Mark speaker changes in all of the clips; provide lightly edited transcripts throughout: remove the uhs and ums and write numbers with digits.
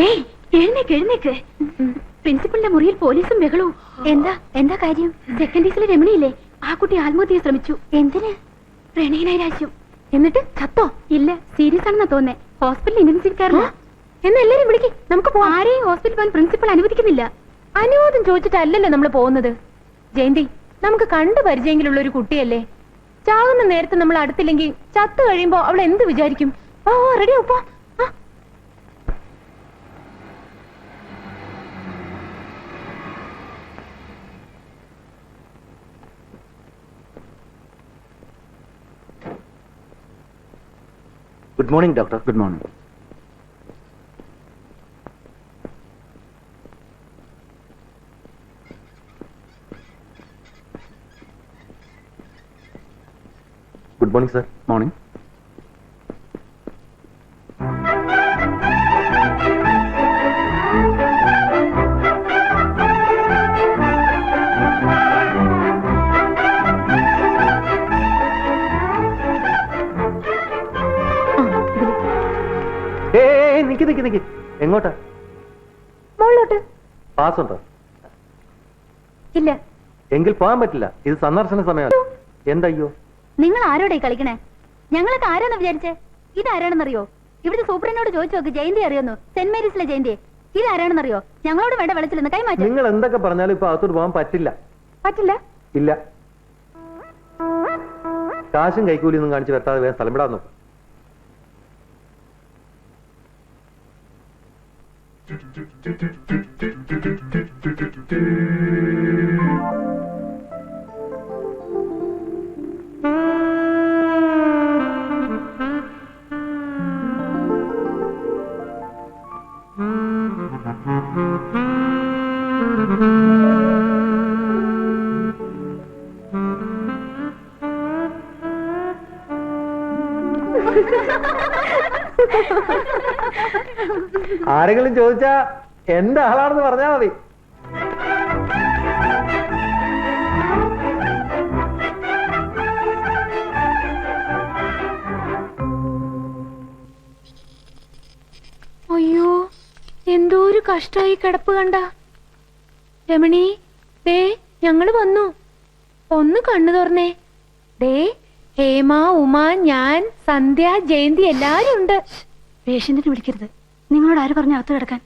Speaker 1: എഴുന്നേക്ക്. പ്രിൻസിപ്പലിന്റെ മുറിയിൽ പോലീസും ബഹളവും. എന്താ കാര്യം? സെക്കൻഡീസിലെ രമണിയില്ലേ, ആ കുട്ടി ആത്മഹത്യയെ ശ്രമിച്ചു. എന്തിന്? പ്രണയനൈരാശ്യം. എന്നിട്ട് ചത്തോ? ഇല്ല, സീരിയസ് ആണെന്നാ തോന്നേ. ഹോസ്പിറ്റലിൽ ഇന്റൻസീവ് എന്നാ എല്ലാരും വിളിക്ക്, നമുക്ക് പോവാം. ആരെയും ഹോസ്പിറ്റൽ പോകാൻ പ്രിൻസിപ്പൽ അനുവദിക്കുന്നില്ല. അനുവാദം ചോദിച്ചിട്ടല്ലല്ലോ നമ്മൾ പോകുന്നത്. ജയന്തി, നമുക്ക് കണ്ടു പരിചയമെങ്കിലുള്ള ഒരു കുട്ടിയല്ലേ. ചാകുന്ന നേരത്തെ നമ്മൾ അടുത്തില്ലെങ്കിൽ ചത്തു കഴിയുമ്പോ അവൾ എന്ത് വിചാരിക്കും? ഓ റെഡി ആപ്പോ.
Speaker 2: Good morning, doctor.
Speaker 3: Good morning.
Speaker 2: Good morning, sir.
Speaker 3: Morning.
Speaker 2: നിക്ക്. എങ്ങോട്ടാ?
Speaker 1: മോളോട്ട്.
Speaker 2: പാസ് ഉണ്ടോ?
Speaker 1: ഇല്ല.
Speaker 2: എങ്കിൽ പോകാൻ പറ്റില്ല, ഇത് സന്ദർശന സമയമാണ്. എന്തയ്യോ?
Speaker 1: നിങ്ങൾ ആരോടെ കളിക്കണേ? ഞങ്ങളൊക്കെ ആരാന്ന് വിചാരിച്ചേ? ഇതാരാണെന്നറിയോ? ഇവിടുത്തെ സൂപ്രനോട് ചോദിച്ചു നോക്ക്, ജയന്തി അറിയുന്നു. സെന്റ് മേരീസിലെ ജയന്തി. ഇതാരാണെന്നറിയോ? ഞങ്ങളോട് വേണ്ട വെള്ളത്തിലെന്ന് കൈമാറ്റം.
Speaker 2: നിങ്ങൾ എന്തൊക്കെ പറഞ്ഞാലും ഇപ്പൊ അകത്തോട്ട് പോകാൻ പറ്റില്ല.
Speaker 1: പറ്റില്ല?
Speaker 2: ഇല്ല. കാശും കൈക്കൂലിയൊന്നും കാണിച്ച് വെട്ടാതെ വേഗം സ്ഥലം വിടാൻ നോക്കും. ആരെങ്കിലും ചോദിച്ചാ എന്റെ ആളാണെന്ന് പറഞ്ഞാ മതി.
Speaker 1: അയ്യോ, എന്തോ ഒരു കഷ്ടമായി കിടപ്പ് കണ്ട. രമണി, ദേ ഞങ്ങള് വന്നു. ഒന്ന് കണ്ണു തുറന്നേ. ദേ ഹേമ, ഉമ, ഞാൻ, സന്ധ്യ, ജയന്തി എല്ലാരും ഉണ്ട്. പേഷ്യന്റിനെ വിളിക്കരുത്. നിങ്ങളോട് ആര് പറഞ്ഞ അകത്ത് കിടക്കാൻ?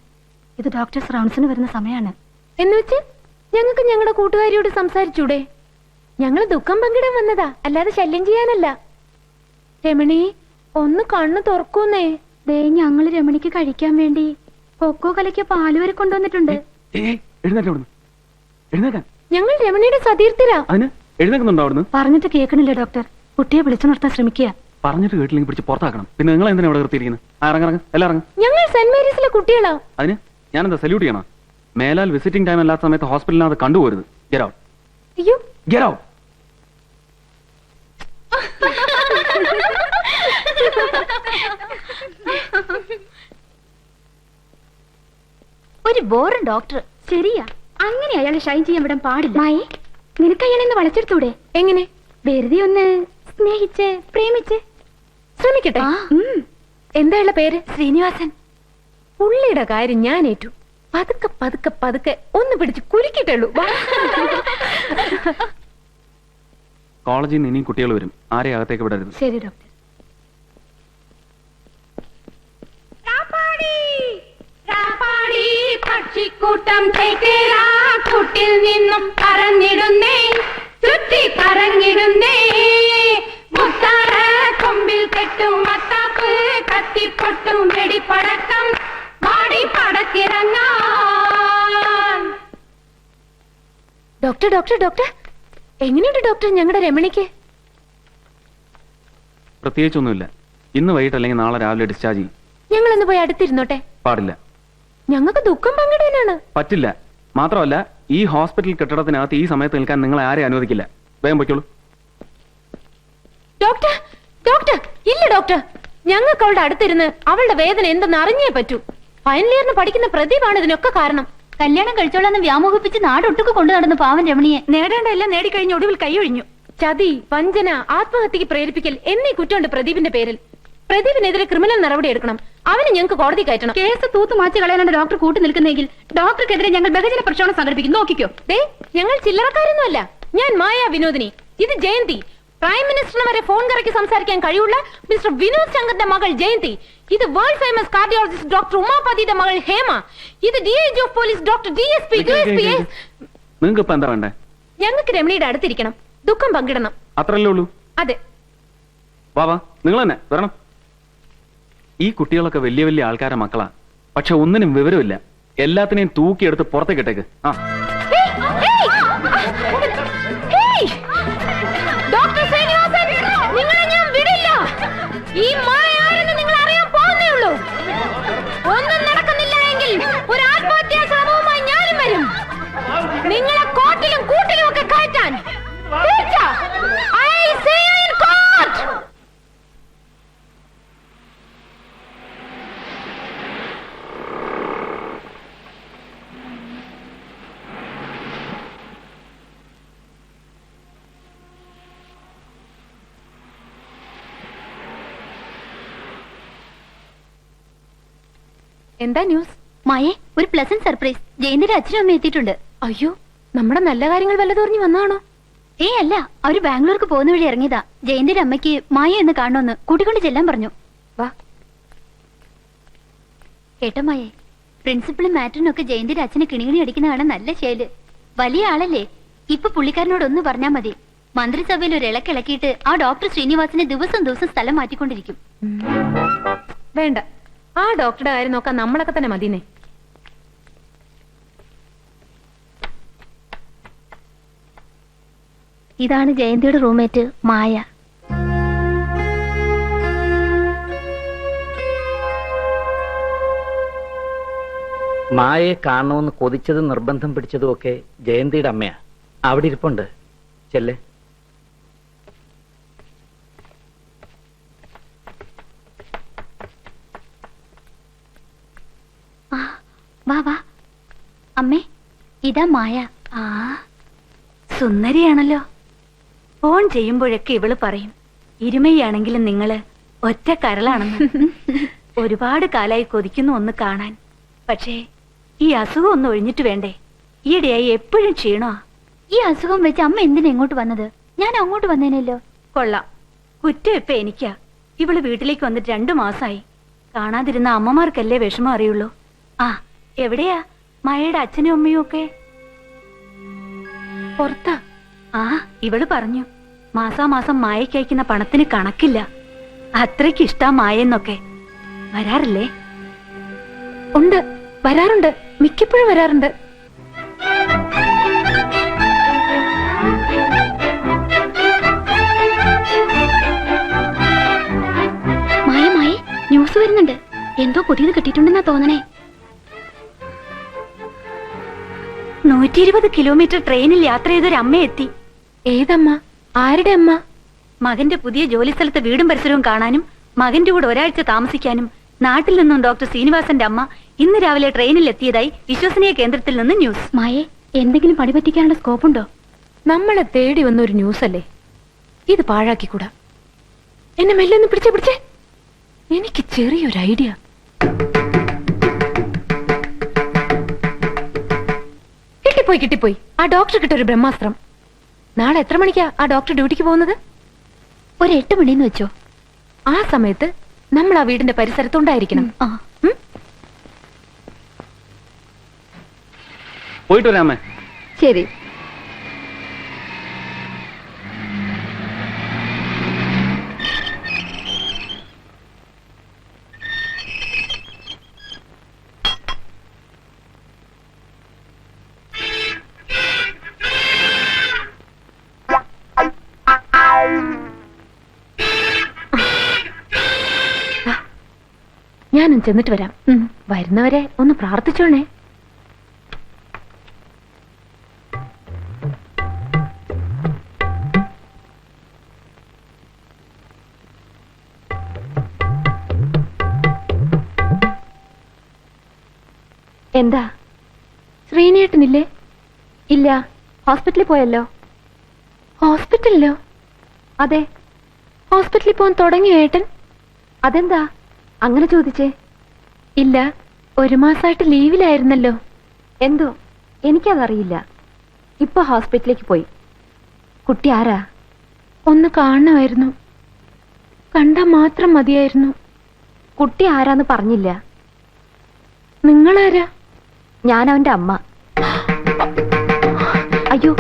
Speaker 1: ഇത് ഡോക്ടേഴ്സ് റൗണ്ട്സിന് വരുന്ന സമയമാണ്. എന്ന് വെച്ച് ഞങ്ങൾക്ക് ഞങ്ങളുടെ കൂട്ടുകാരിയോട് സംസാരിച്ചൂടെ? ഞങ്ങള് ദുഃഖം പങ്കിടാൻ വന്നതാ, അല്ലാതെ ശല്യം ചെയ്യാനല്ല. രമണി, ഒന്ന് കണ്ണു തുറക്കൂന്നേ. ദേ ഞങ്ങള് രമണിക്ക് കഴിക്കാൻ വേണ്ടി കൊക്കോ കലയ്ക്ക് പാല് വരെ കൊണ്ടുവന്നിട്ടുണ്ട്. ഞങ്ങൾ രമണിയുടെ സതീർത്ഥരാ. പറഞ്ഞിട്ട് കേൾക്കണില്ല ഡോക്ടർ. കുട്ടിയെ വിളിച്ചു നിർത്താൻ ശ്രമിക്കുക.
Speaker 3: പറഞ്ഞിട്ട് കേട്ടില്ലെങ്കിൽ പിടിച്ച് പുറത്താക്കണം. പിന്നെ നിങ്ങൾ എന്തിനാ ഇവിടെ നിർത്തിയിരിക്കുന്നത്? എല്ലാം
Speaker 1: ഞങ്ങൾ സെന്റ് മേരീസിലെ കുട്ടികളാ.
Speaker 3: അതിന് ഞാനെന്താ സല്യൂട്ട് ചെയ്യണം? മേലാൽ വിസിറ്റിംഗ് ടൈം അല്ലാത്ത സമയത്ത് ഹോസ്പിറ്റലിനകത്ത് കണ്ടുപോരുത്. Get out.
Speaker 1: അയ്യോ,
Speaker 3: ഗെറ്റ് ഔട്ട്.
Speaker 1: ഒരു ബോറൻ ഡോക്ടർ. ശരിയാ, അങ്ങനെ അയാളെ ഷൈൻ ചെയ്യാൻ വിടാൻ പാടില്ല. നിനക്ക് അയാളെ ഒന്ന് വളച്ചെടുത്തൂടെ? എങ്ങനെ? വെറുതെ ഒന്ന് സ്നേഹിച്ച് പ്രേമിച്ച് ശ്രമിക്കട്ടെ. എന്താ പേര്? ശ്രീനിവാസൻ. പുള്ളിയുടെ കാര്യം ഞാൻ ഏറ്റു. പതുക്കെ പതുക്കെ പതുക്കെ ഒന്ന് പിടിച്ച് കുലുക്കിട്ടുള്ളൂ.
Speaker 3: കോളേജിൽ നിന്ന് ഇനിയും കുട്ടികൾ വരും. ആരെയും അകത്തേക്ക് വിടരുത്.
Speaker 1: ശരി ഡോക്ടർ.
Speaker 4: പക്ഷിക്കൂട്ടം കൂട്ടിൽ നിന്നും പറന്നിടുന്നേ, ചുറ്റി കറങ്ങിടുന്നേ. മുത്താറ കൊമ്പിൽ കെട്ടും മത്താപ്പ്, കത്തിപ്പൊട്ടും വെടിപ്പടക്കം, പാടി പടക്കിറങ്ങാൻ.
Speaker 1: ഡോക്ടർ ഡോക്ടർ ഡോക്ടർ, എങ്ങനെയുണ്ട് ഡോക്ടർ ഞങ്ങളുടെ രമണിക്ക്?
Speaker 3: പ്രത്യേകിച്ചൊന്നുമില്ല. ഇന്ന് വൈകിട്ട് അല്ലെങ്കിൽ നാളെ രാവിലെ ഡിസ്ചാർജ് ചെയ്യും.
Speaker 1: ഞങ്ങളൊന്ന് പോയി അടുത്തിരുന്നോട്ടെ?
Speaker 3: പാടില്ല.
Speaker 1: ഞങ്ങൾക്ക് ദുഃഖം പങ്കിടാനാണ്.
Speaker 3: പറ്റില്ല. മാത്രമല്ല, ഈ ഹോസ്പിറ്റൽ കെട്ടിടത്തിനകത്ത് ഈ സമയത്ത് നിൽക്കാൻ നിങ്ങളെ ആരെയും അനുവദിക്കില്ല. വേഗം പൊയ്ക്കോളൂ.
Speaker 1: ഡോക്ടർ ഡോക്ടർ, ഇല്ല ഡോക്ടർ. ഞങ്ങൾക്ക് അവളുടെ അടുത്തിരുന്ന് അവളുടെ വേദന എന്തെന്ന് അറിഞ്ഞേ പറ്റൂ. ഫൈനൽ ഇയറിന് പഠിക്കുന്ന പ്രദീപാണ് ഇതിനൊക്കെ കാരണം. കല്യാണം കഴിച്ചോളാന്ന് വ്യാമോഹിപ്പിച്ച് നാടൊട്ടുക്ക് കൊണ്ടു നടന്ന പാവൻ രമണിയെ നേടേണ്ടതെല്ലാം നേടിക്കഴിഞ്ഞ ഒടുവിൽ കൈയൊഴിഞ്ഞു. ചതി, വഞ്ചന, ആത്മഹത്യക്ക് പ്രേരിപ്പിക്കൽ എന്നീ കുറ്റമുണ്ട് പ്രദീപിന്റെ പേരിൽ. പ്രദീപിനെതിരെ ക്രിമിനൽ നടപടി എടുക്കണം. അവനെ ഞങ്ങൾക്ക് കോടതി കയറ്റണം.
Speaker 4: കേസ് തൂത്ത് മാറ്റി കളയാനാണ് ഡോക്ടർ കൂട്ടി നിൽക്കുന്നെങ്കിൽ ഡോക്ടർക്കെതിരെ ഞങ്ങൾ ബഹുജന പ്രക്ഷോഭം സംഘടിപ്പിക്കും. നോക്കിക്കോ.
Speaker 1: ദേ, ഞങ്ങൾ ചില്ലറക്കാരൊന്നുമല്ല. ഞാൻ മായ വിനോദിനി, ഇത് ജയന്തി. പ്രൈം മിനിസ്റ്ററിന് വരെ ഫോൺ കറക്കി സംസാരിക്കാൻ കഴിവുള്ള മിസ്റ്റർ വിനോദ് ശങ്കറിന്റെ മകൾ ജയന്തി. ഇത് വേൾഡ് ഫേമസ് കാർഡിയോളജിസ്റ്റ് ഡോക്ടർ ഉമാപതിയുടെ മകൾ ഹേമ. ഇത് DIG of police doctor DSP.
Speaker 3: നിങ്ങൾക്ക് ഇപ്പൊ എന്താ വേണ്ടേ?
Speaker 1: ഞങ്ങൾക്ക് രമണിയുടെ അടുത്തിരിക്കണം, ദുഃഖം പങ്കിടണം.
Speaker 3: അത്രല്ലേ ഉള്ളൂ?
Speaker 1: അതെ.
Speaker 3: വാ നിങ്ങൾ തന്നെ വരണം. ഈ കുട്ടികളൊക്കെ വലിയ വലിയ ആൾക്കാരെ മക്കളാ, പക്ഷെ ഒന്നിനും വിവരമില്ല. എല്ലാത്തിനെയും തൂക്കിയെടുത്ത് പുറത്തേക്ക് ഇട്ടേക്ക്. ആ
Speaker 1: ഡോക്ടർ ശ്രീനിവാസൻ, നിങ്ങളെ ഞാൻ വിടില്ല. ഈ മായ ആരെന്ന് നിങ്ങൾ അറിയാൻ പോകുന്നേ ഉള്ളൂ. ഒന്നും നടക്കുന്നില്ല എങ്കിൽ ഒരു ആത്മഹത്യാ ശ്രമവുമായി ഞാനും വരും. നിങ്ങളെ കോർട്ടിലും കൂട്ടിലും ഒക്കെ കയറ്റാൻ. I see you in court. എന്താ ന്യൂസ്?
Speaker 5: മായേ, ഒരു പ്ലസന്റ് സർപ്രൈസ്. ജയന്തിയുടെ അച്ഛനും അമ്മ എത്തിയിട്ടുണ്ട്.
Speaker 1: അയ്യോ, നമ്മുടെ നല്ല കാര്യങ്ങൾ വല്ലതോറിഞ്ഞു വന്നാണോ?
Speaker 5: അല്ല, അവര് ബാംഗ്ലൂർക്ക് പോകുന്ന വഴി ഇറങ്ങിയതാ. ജയന്തിയുടെ അമ്മയ്ക്ക് മായ എന്ന് കാണണമെന്ന് കൂട്ടിക്കൊണ്ട് ചെല്ലാൻ പറഞ്ഞു.
Speaker 1: വാ.
Speaker 5: കേട്ടോ മായേ, പ്രിൻസിപ്പളും മാറ്ററിനും ഒക്കെ ജയന്തിയുടെ അച്ഛനെ കിണികിണി അടിക്കുന്ന കാണാൻ നല്ല ശൈല്. വലിയ ആളല്ലേ? ഇപ്പൊ പുള്ളിക്കാരനോട് ഒന്ന് പറഞ്ഞാ മതി, മന്ത്രിസഭയിൽ ഒരു ഇളക്കിളക്കിയിട്ട് ആ ഡോക്ടർ ശ്രീനിവാസിനെ ദിവസം ദിവസം സ്ഥലം മാറ്റിക്കൊണ്ടിരിക്കും.
Speaker 1: വേണ്ട, ആ ഡോക്ടറുടെ കാര്യം നോക്കാൻ നമ്മളൊക്കെ തന്നെ മതിനെ.
Speaker 5: ഇതാണ് ജയന്തിയുടെ റൂംമേറ്റ് മായ.
Speaker 6: മായയെ കാണണമെന്ന് കൊതിച്ചതും നിർബന്ധം പിടിച്ചതും ഒക്കെ ജയന്തിയുടെ അമ്മയാ. അവിടെ ഇരിപ്പുണ്ട്, ചെല്ലേ.
Speaker 5: വാ വാ. അമ്മേ, ഇതാ മായ.
Speaker 7: സുന്ദരിയാണല്ലോ. ഫോൺ ചെയ്യുമ്പോഴൊക്കെ ഇവള് പറയും, ഇരുമയാണെങ്കിലും നിങ്ങള് ഒറ്റ കരളാണെന്ന്. ഒരുപാട് കാലായി കൊതിക്കുന്നു ഒന്ന് കാണാൻ. പക്ഷേ ഈ അസുഖം ഒന്ന് ഒഴിഞ്ഞിട്ട് വേണ്ടേ? ഈയിടെയായി എപ്പോഴും ക്ഷീണോ.
Speaker 5: ഈ അസുഖം വെച്ച് അമ്മ എന്തിനാ ഇങ്ങോട്ട് വന്നത്? ഞാൻ അങ്ങോട്ട് വന്നേനല്ലോ.
Speaker 7: കൊള്ളാം, കുറ്റം ഇപ്പൊ എനിക്കാ. ഇവള് വീട്ടിലേക്ക് വന്നിട്ട് 2 മാസമായി. കാണാതിരുന്ന അമ്മമാർക്കല്ലേ വിഷമം അറിയുള്ളൂ. ആ, എവിടെയാ മഴയുടെ അച്ഛനും അമ്മയും ഒക്കെ?
Speaker 1: പുറത്താ.
Speaker 7: ഇവള് പറഞ്ഞു, മാസാമാസം മായയ്ക്ക് അയക്കുന്ന പണത്തിന് കണക്കില്ല. അത്രയ്ക്ക് ഇഷ്ടാ മായെന്നൊക്കെ. വരാറില്ലേ?
Speaker 1: ഉണ്ട്, വരാറുണ്ട്, മിക്കപ്പോഴും വരാറുണ്ട്.
Speaker 5: മായ മായ, ന്യൂസ് വരുന്നുണ്ട്. എന്തോ പുതിയത് കിട്ടിയിട്ടുണ്ടെന്നാ തോന്നണേ.
Speaker 7: 120 കിലോമീറ്റർ ട്രെയിനിൽ യാത്ര ചെയ്തൊരു അമ്മ എത്തി.
Speaker 1: ഏതമ്മ? ആരുടെ അമ്മ?
Speaker 7: മകന്റെ പുതിയ ജോലി സ്ഥലത്തെ വീടും പരിസരവും കാണാനും മകന്റെ കൂടെ ഒരാഴ്ച താമസിക്കാനും നാട്ടിൽ നിന്നും ഡോക്ടർ ശ്രീനിവാസന്റെ അമ്മ ഇന്ന് രാവിലെ ട്രെയിനിൽ എത്തിയതായി വിശ്വസനീയ കേന്ദ്രത്തിൽ നിന്ന് ന്യൂസ്.
Speaker 5: മായേ, എന്തെങ്കിലും പണി പറ്റിക്കാനുള്ള സ്കോപ്പുണ്ടോ?
Speaker 1: നമ്മളെ തേടി വന്ന ഒരു ന്യൂസ് അല്ലേ, ഇത് പാഴാക്കിക്കൂടാ. എന്നെ മെല്ലെ ഒന്ന് പിടിച്ചേ. എനിക്ക് ചെറിയൊരു ഐഡിയ. കിട്ടിപ്പോയി. ആ ഡോക്ടർ കിട്ടൊരു ബ്രഹ്മാസ്ത്രം. നാളെ എത്ര മണിക്കാ ആ ഡോക്ടർ ഡ്യൂട്ടിക്ക് പോകുന്നത്?
Speaker 5: ഒരു 8 മണിന്ന് വെച്ചോ.
Speaker 1: ആ സമയത്ത് നമ്മൾ ആ വീടിന്റെ പരിസരത്തുണ്ടായിരിക്കണം.
Speaker 3: പോയിട്ട് വരാമേ.
Speaker 1: ശരി. ഞാനും ചെന്നിട്ട് വരാം. വരുന്നവരെ ഒന്ന് പ്രാർത്ഥിച്ചോണേ. എന്താ, ശ്രീനേട്ടനില്ലേ? ഇല്ല, ഹോസ്പിറ്റലിൽ പോയല്ലോ. ഹോസ്പിറ്റലിലോ? അതെ, ഹോസ്പിറ്റലിൽ പോകാൻ തുടങ്ങിയോ ഏട്ടൻ?
Speaker 7: അതെന്താ അങ്ങനെ ചോദിച്ചേ?
Speaker 1: ഇല്ല, 1 മാസമായിട്ട് ലീവിലായിരുന്നല്ലോ.
Speaker 7: എന്തോ എനിക്കതറിയില്ല. ഇപ്പൊ ഹോസ്പിറ്റലിലേക്ക് പോയി. കുട്ടി ആരാ?
Speaker 1: ഒന്ന് കാണണമായിരുന്നു. കണ്ടാ മാത്രം മതിയായിരുന്നു.
Speaker 7: കുട്ടി ആരാന്ന് പറഞ്ഞില്ല.
Speaker 1: നിങ്ങളാരാ?
Speaker 7: ഞാൻ അവന്റെ അമ്മ. അയ്യോ,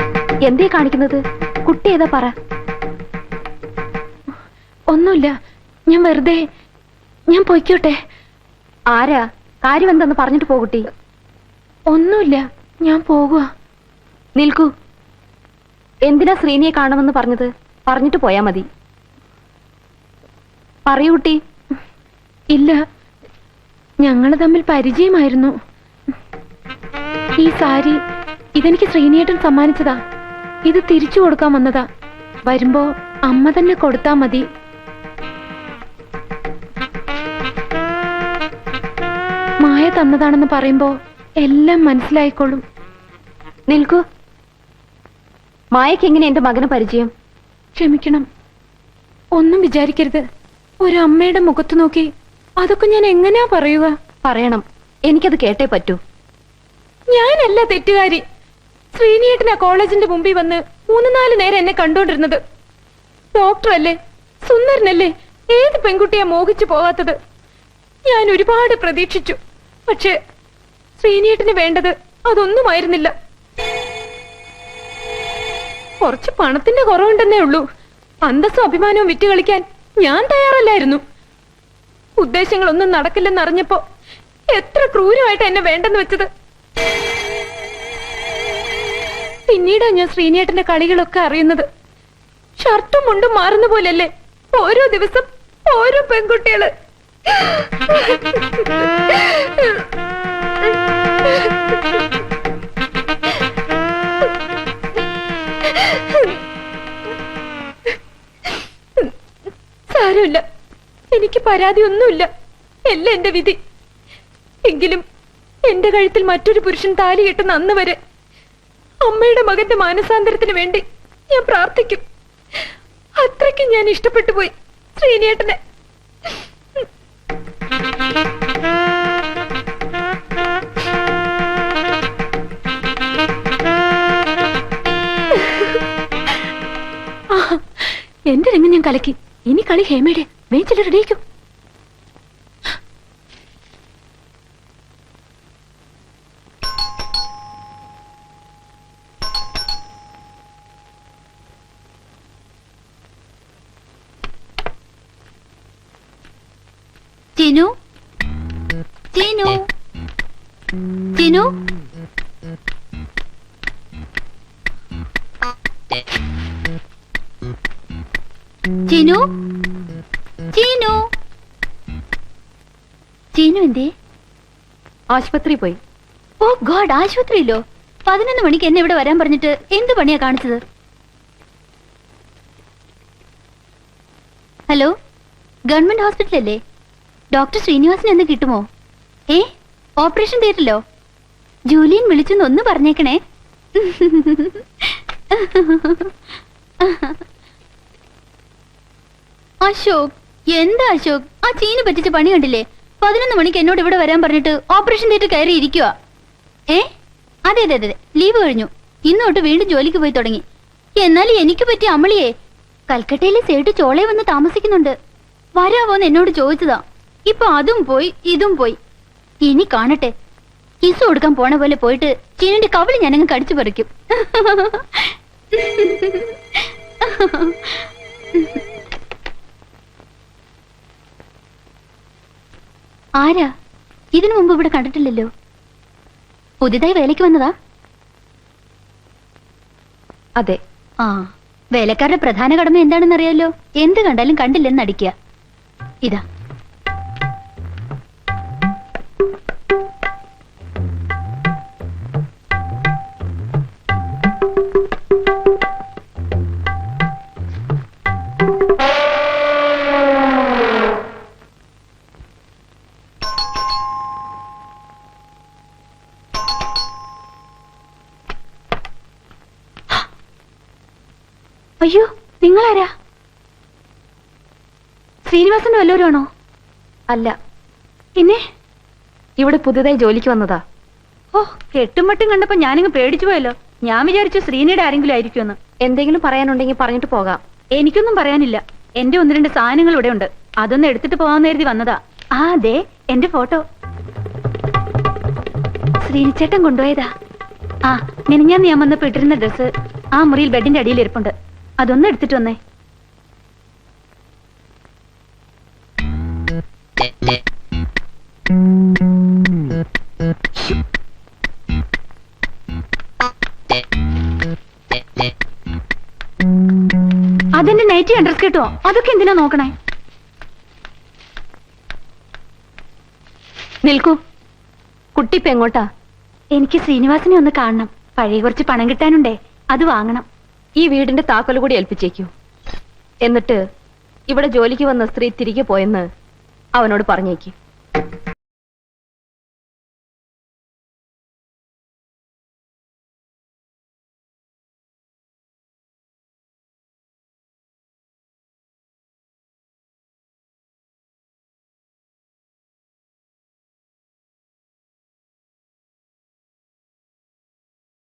Speaker 7: എന്തേ കാണിക്കുന്നത്? കുട്ടി ഏതാ പറ.
Speaker 1: ഒന്നുമില്ല, ഞാൻ വെറുതെ. ഞാൻ പൊയ്ക്കോട്ടെ.
Speaker 7: ആരാ? കാര്യം എന്താന്ന് പറഞ്ഞിട്ട് പോകുട്ടി.
Speaker 1: ഒന്നുമില്ല, ഞാൻ പോകുക.
Speaker 7: നിൽക്കൂ. എന്തിനാ ശ്രീനിയെ കാണുമെന്ന് പറഞ്ഞത്? പറഞ്ഞിട്ട് പോയാ മതി. പറയൂ കുട്ടി.
Speaker 1: ഇല്ല, ഞങ്ങള് തമ്മിൽ പരിചയമായിരുന്നു. ഈ സാരി ഇതെനിക്ക് ശ്രീനിയേട്ടൻ സമ്മാനിച്ചതാ. ഇത് തിരിച്ചു കൊടുക്കാൻ വന്നതാ. വരുമ്പോ അമ്മ തന്നെ കൊടുത്താ മതി. മായ തന്നതാണെന്ന് പറയുമ്പോ എല്ലാം മനസ്സിലായിക്കോളും.
Speaker 7: നിൽക്കൂ. മായക്ക് എങ്ങനെ എന്റെ മകന് പരിചയം?
Speaker 1: ക്ഷമിക്കണം, ഒന്നും വിചാരിക്കരുത്. ഒരമ്മയുടെ മുഖത്ത് നോക്കി അതൊക്കെ ഞാൻ എങ്ങനെയാ പറയുക?
Speaker 7: പറയണം, എനിക്കത് കേട്ടേ പറ്റൂ.
Speaker 1: ഞാനല്ല തെറ്റുകാരി. ശ്രീനിയേട്ടനാ കോളേജിന്റെ മുമ്പിൽ വന്ന് 3-4 നേരം എന്നെ കണ്ടോണ്ടിരുന്നത്. ഡോക്ടറല്ലേ, സുന്ദരനല്ലേ, ഏത് പെൺകുട്ടിയെ മോഹിച്ചു പോവാത്തത്? ഞാൻ ഒരുപാട് പ്രതീക്ഷിച്ചു. പക്ഷേ ശ്രീനിയേട്ടന് വേണ്ടത് അതൊന്നുമായിരുന്നില്ല. കുറച്ച് പണത്തിന്റെ കുറവുണ്ടെന്നേ ഉള്ളൂ. അന്തസ്സും അഭിമാനവും വിറ്റ് കളിക്കാൻ ഞാൻ തയ്യാറല്ലായിരുന്നു. ഉദ്ദേശങ്ങളൊന്നും നടക്കില്ലെന്നറിഞ്ഞപ്പോ എത്ര ക്രൂരമായിട്ട് എന്നെ വേണ്ടെന്ന് വെച്ചത്. പിന്നീടാ ഞാൻ ശ്രീനിയേട്ടന്റെ കളികളൊക്കെ അറിയുന്നത്. ഷർട്ടും മുണ്ടും മാറുന്ന പോലല്ലേ ഓരോ ദിവസം ഓരോ പെൺകുട്ടികള്. സാരമില്ല, എനിക്ക് പരാതിയൊന്നുമില്ല. എല്ലാം എന്റെ വിധി. എങ്കിലും എന്റെ കഴുത്തിൽ മറ്റൊരു പുരുഷൻ താലി കെട്ടുന്ന അന്ന് വരെ അമ്മയുടെ മകന്റെ മാനസാന്തരത്തിന് വേണ്ടി ഞാൻ പ്രാർത്ഥിക്കും. അത്രയ്ക്ക് ഞാൻ ഇഷ്ടപ്പെട്ടു പോയി ശ്രീനിയേട്ടനെ. എന്റെ രംഗം ഞാൻ കലക്കി. ഇനി കളി ഹേമയുടെ. വേച്ചിട്ട് റെഡിയാക്കും.
Speaker 5: ചിനു, ചിനു, ചിനു. ചിനു, ചിനു, ചിനു എന്തേ?
Speaker 7: ആശുപത്രി പോയി.
Speaker 5: ഓ ഗോഡ്, ആശുപത്രിയില്ലോ? 11 മണിക്ക് എന്നെ ഇവിടെ വരാൻ പറഞ്ഞിട്ട് എന്ത് പണിയാ കാണിച്ചത്? ഹലോ, ഗവൺമെന്റ് ഹോസ്പിറ്റൽ അല്ലേ? ഡോക്ടർ ശ്രീനിവാസൻ എന്ന് കിട്ടുമോ? ഓപ്പറേഷൻ തിയേറ്ററിലോ? ജൂലിയൻ വിളിച്ചെന്ന് ഒന്ന് പറഞ്ഞേക്കണേ. അശോക്, എന്താ അശോക്, ആ ചീന് പറ്റിച്ച പണി കണ്ടില്ലേ? 11 മണിക്ക് എന്നോട് ഇവിടെ വരാൻ പറഞ്ഞിട്ട് ഓപ്പറേഷൻ തിയേറ്റർ കയറി ഇരിക്കുക. അതെ അതെ അതെ, ലീവ് കഴിഞ്ഞു. ഇന്നോട്ട് വീണ്ടും ജോലിക്ക് പോയി തുടങ്ങി. എന്നാലും എനിക്ക് പറ്റിയ അമളിയെ കൽക്കട്ടയിലെ സേട്ട് ചോളയെ വന്ന് താമസിക്കുന്നുണ്ട്. വരാവോന്ന് എന്നോട് ചോദിച്ചതാ. ഇപ്പൊ അതും പോയി ഇതും പോയി. ഇനി കാണട്ടെ, കിസ് കൊടുക്കാൻ പോണ പോലെ പോയിട്ട് ചീനിന്റെ കവിളി ഞാനങ്ങ് കടിച്ചു പറിക്കും. ആരാ? ഇതിനു മുമ്പ് ഇവിടെ കണ്ടിട്ടില്ലല്ലോ. പുതിയതായി വേലയ്ക്ക് വന്നതാ?
Speaker 7: അതെ.
Speaker 5: ആ, വേലക്കാരുടെ പ്രധാന കടമ എന്താണെന്ന് അറിയാലോ. എന്ത് കണ്ടാലും കണ്ടില്ലെന്ന് അടിക്കുക. ഇതാ.
Speaker 7: അയ്യോ, നിങ്ങളാരാ? ശ്രീനിവാസന്റെ വല്ലവരും ആണോ?
Speaker 1: അല്ല,
Speaker 7: പിന്നെ
Speaker 1: ഇവിടെ പുതുതായി ജോലിക്ക് വന്നതാ.
Speaker 7: ഓ കെട്ടുമട്ടും കണ്ടപ്പോ ഞാനിങ്ങ് പേടിച്ചു പോയല്ലോ. ഞാൻ വിചാരിച്ചു ശ്രീനിയുടെ ആരെങ്കിലും ആയിരിക്കുമെന്ന്.
Speaker 1: എന്തെങ്കിലും പറയാനുണ്ടെങ്കിൽ പറഞ്ഞിട്ട് പോകാം.
Speaker 7: എനിക്കൊന്നും പറയാനില്ല. എന്റെ 1-2 സാധനങ്ങൾ ഇവിടെ ഉണ്ട്. അതൊന്ന് എടുത്തിട്ട് പോകാൻ കരുതി വന്നതാ. ആ അതെ, എന്റെ ഫോട്ടോ ശ്രീനിച്ചേട്ടൻ കൊണ്ടുപോയതാ. ആ മിനിഞ്ഞാന്ന് ഞാൻ വന്നപ്പോ ഇട്ടിരുന്ന ഡ്രസ്സ് ആ മുറിയിൽ ബെഡിന്റെ അടിയിൽ ഇരിപ്പുണ്ട്. അതൊന്ന് എടുത്തിട്ട് വന്നേ. അതെന്റെ നൈറ്റി അഡ്രസ് കേട്ടോ. അതൊക്കെ എന്തിനാ നോക്കണേ?
Speaker 1: നിൽക്കൂ. കുട്ടിപ്പ എങ്ങോട്ടാ?
Speaker 7: എനിക്ക് ശ്രീനിവാസിനെ ഒന്ന് കാണണം. പഴയ കുറച്ച് പണം കിട്ടാനുണ്ടേ, അത് വാങ്ങണം.
Speaker 1: ഈ വീടിന്റെ താക്കോൽ കൂടി ഏൽപ്പിച്ചേക്കൂ. എന്നിട്ട് ഇവിടെ ജോലിക്ക് വന്ന സ്ത്രീ തിരികെ പോയെന്ന് അവനോട് പറഞ്ഞേക്കും.